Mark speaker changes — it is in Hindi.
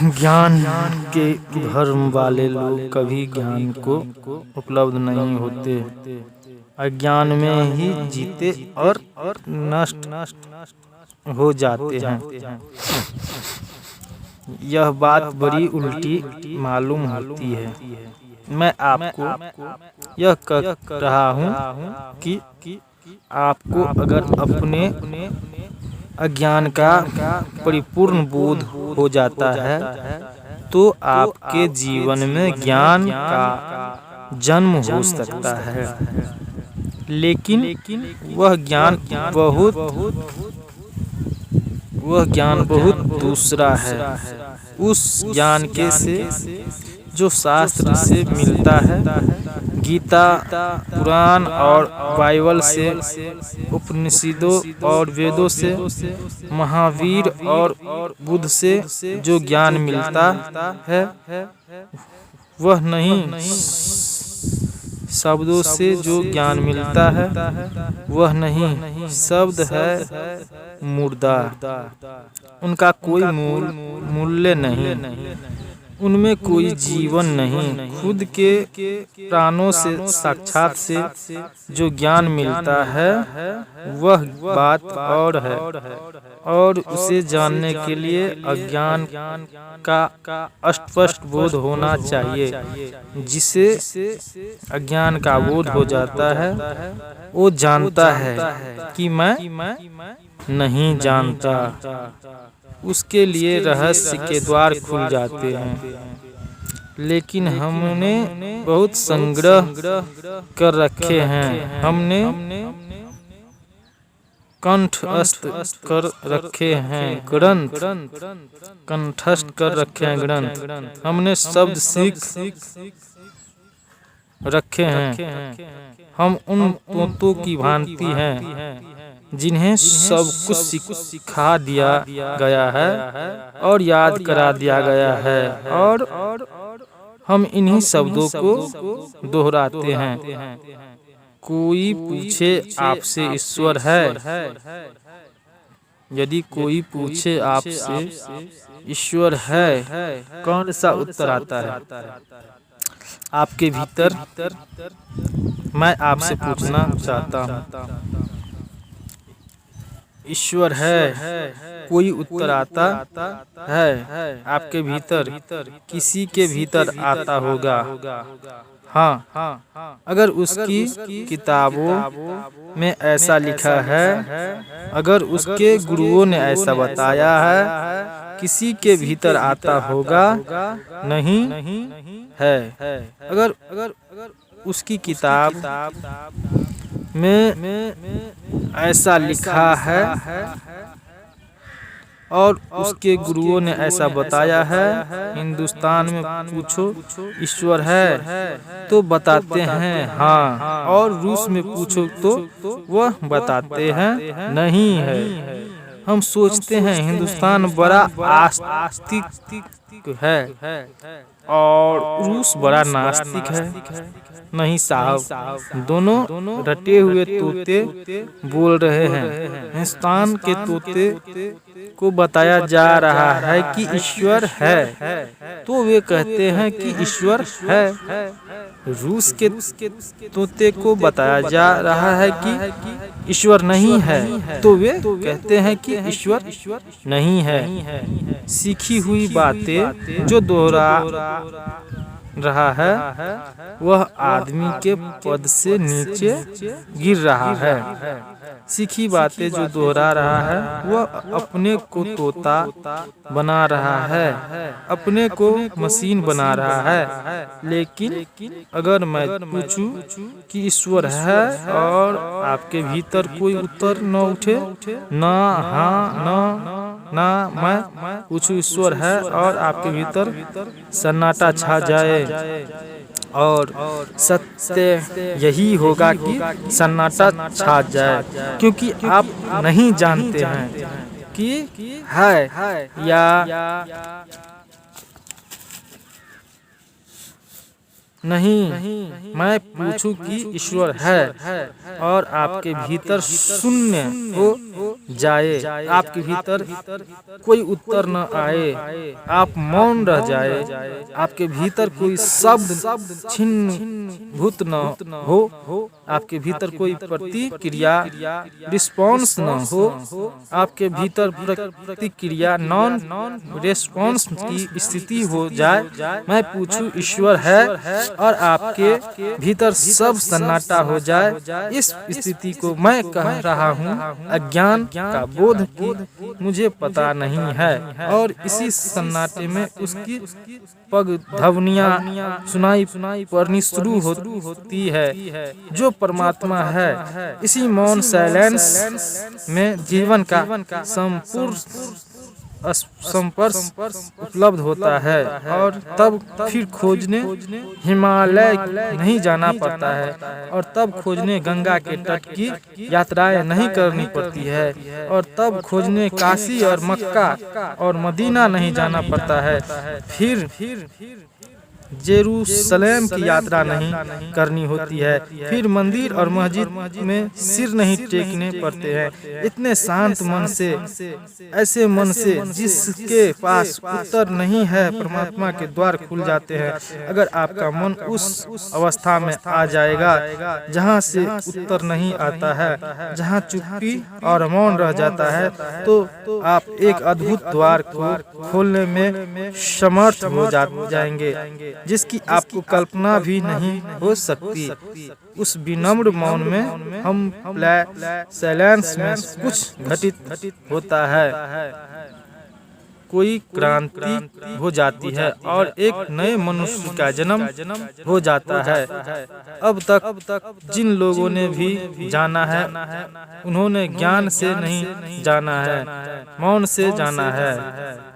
Speaker 1: ज्ञान के भ्रम वाले लोग कभी ज्ञान को उपलब्ध नहीं होते, अज्ञान में ही जीते और नष्ट हो जाते हैं। यह बात बड़ी उल्टी मालूम होती है। मैं आपको यह कह रहा हूँ कि आपको अगर अपने अज्ञान का परिपूर्ण बोध हो जाता है तो आपके जीवन में ज्ञान का जन्म हो सकता है, लेकिन वह ज्ञान बहुत दूसरा है। उस ज्ञान के से जो शास्त्र से मिलता है, गीता, पुराण और बाइबल से, उपनिषदों और वेदों से, महावीर और बुद्ध से जो ज्ञान मिलता है वह नहीं, शब्दों से जो ज्ञान मिलता है वह नहीं। शब्द है मुर्दा, उनका कोई मूल्य नहीं, उनमें कोई जीवन नहीं। खुद के प्राणों से साक्षात से जो ज्ञान मिलता है वह बात और है, और उसे जानने के लिए अज्ञान का स्पष्ट बोध होना चाहिए। जिसे अज्ञान का बोध हो जाता है वो जानता है कि मैं नहीं जानता। उसके लिए रहस्य के द्वार खुल जाते हैं। लेकिन हमने बहुत संग्रह कर रखे हैं, हमने कंठस्थ कर रखे हैं ग्रंथ, कंठस्थ कर रखे हैं ग्रंथ, हमने शब्द सीख रखे हैं। हम उन तोतों की भांति हैं जिन्हें सब कुछ सिखा दिया गया है और याद करा दिया गया है, और हम इन्हीं शब्दों को दोहराते हैं। कोई पूछे आपसे ईश्वर है, यदि कोई पूछे आपसे ईश्वर है, कौन सा उत्तर आता है आपके भीतर? मैं आपसे पूछना चाहता हूँ, ईश्वर है? कोई उत्तर आता है आपके भीतर? किसी के भीतर आता होगा। हाँ, अगर उसकी किताबों में ऐसा लिखा है, अगर उसके गुरुओं ने ऐसा बताया है, किसी के भीतर आता होगा नहीं है। अगर उसकी किताब में ऐसा लिखा है और उसके गुरुओं ने ऐसा बताया है, हिंदुस्तान में पूछो ईश्वर है तो बताते हैं हाँ, और रूस में पूछो तो वह बताते हैं नहीं है। हम सोचते हैं हिंदुस्तान बड़ा आस्तिक है और रूस बड़ा नास्तिक है। नहीं साहब, दोनों रटे हुए तोते बोल रहे हैं। हिंदुस्तान के तोते को बताया जा रहा है कि ईश्वर है तो वे कहते हैं कि ईश्वर है। रूस के तोते को बताया जा रहा है कि ईश्वर नहीं है तो वे कहते हैं कि ईश्वर नहीं है। सीखी हुई बातें जो दोहरा रहा है वह आदमी के पद से नीचे गिर रहा है। सीखी बातें जो दोहरा रहा है वह अपने को तोता बना रहा है, अपने को मशीन बना रहा है। लेकिन अगर मैं पूछूं कि ईश्वर है और आपके भीतर कोई उत्तर न उठे, ना हाँ ना मैं पूछूं ईश्वर है और आपके भीतर सन्नाटा छा जाए, और सत्य यही होगा कि सन्नाटा छा जाए, क्योंकि आप नहीं जानते हैं कि है या नहीं मैं पूछूं कि ईश्वर है और आपके भीतर शून्य हो जाए, आपके भीतर कोई उत्तर न आए, आप मौन रह जाए, आपके भीतर कोई शब्द छिन्न भूत न हो, आपके भीतर कोई प्रतिक्रिया रिस्पॉन्स न हो, आपके भीतर प्रतिक्रिया नॉन रिस्पॉन्स की स्थिति हो जाए। मैं पूछूं ईश्वर है और आपके भीतर सब सन्नाटा हो जाए। इस स्थिति को मैं कह रहा हूँ अज्ञान का बोध की मुझे पता नहीं है, और इसी सन्नाटे में उसकी पग ध्वनियाँ सुनाई पड़नी शुरू होती है। जो परमात्मा है इसी मौन साइलेंस में जीवन का संपूर्ण संपर्श उपलब्ध होता है, और तब फिर खोजने हिमालय नहीं जाना पड़ता है, और तब खोजने गंगा के तट की यात्राएं नहीं करनी पड़ती है, और तब खोजने काशी और मक्का और मदीना नहीं जाना पड़ता है, फिर जेरूसलेम की यात्रा नहीं करनी होती है, फिर मंदिर और मस्जिद में सिर नहीं टेकने पड़ते हैं। इतने शांत मन से, ऐसे मन से जिसके पास उत्तर नहीं है, परमात्मा के द्वार खुल जाते हैं। अगर आपका मन उस अवस्था में आ जाएगा जहाँ से उत्तर नहीं आता है, जहाँ चुप्पी और मौन रह जाता है, तो आप एक अद्भुत द्वार को खोलने में समर्थ हो जाएंगे जिसकी आपको कल्पना भी नहीं हो सकती। उस विनम्र मौन में हम साइलेंस में कुछ घटित होता है, कोई क्रांति हो जाती है और एक नए मनुष्य का जन्म हो जाता है। अब तक जिन लोगों ने भी जाना है उन्होंने ज्ञान से नहीं जाना है, मौन से जाना है।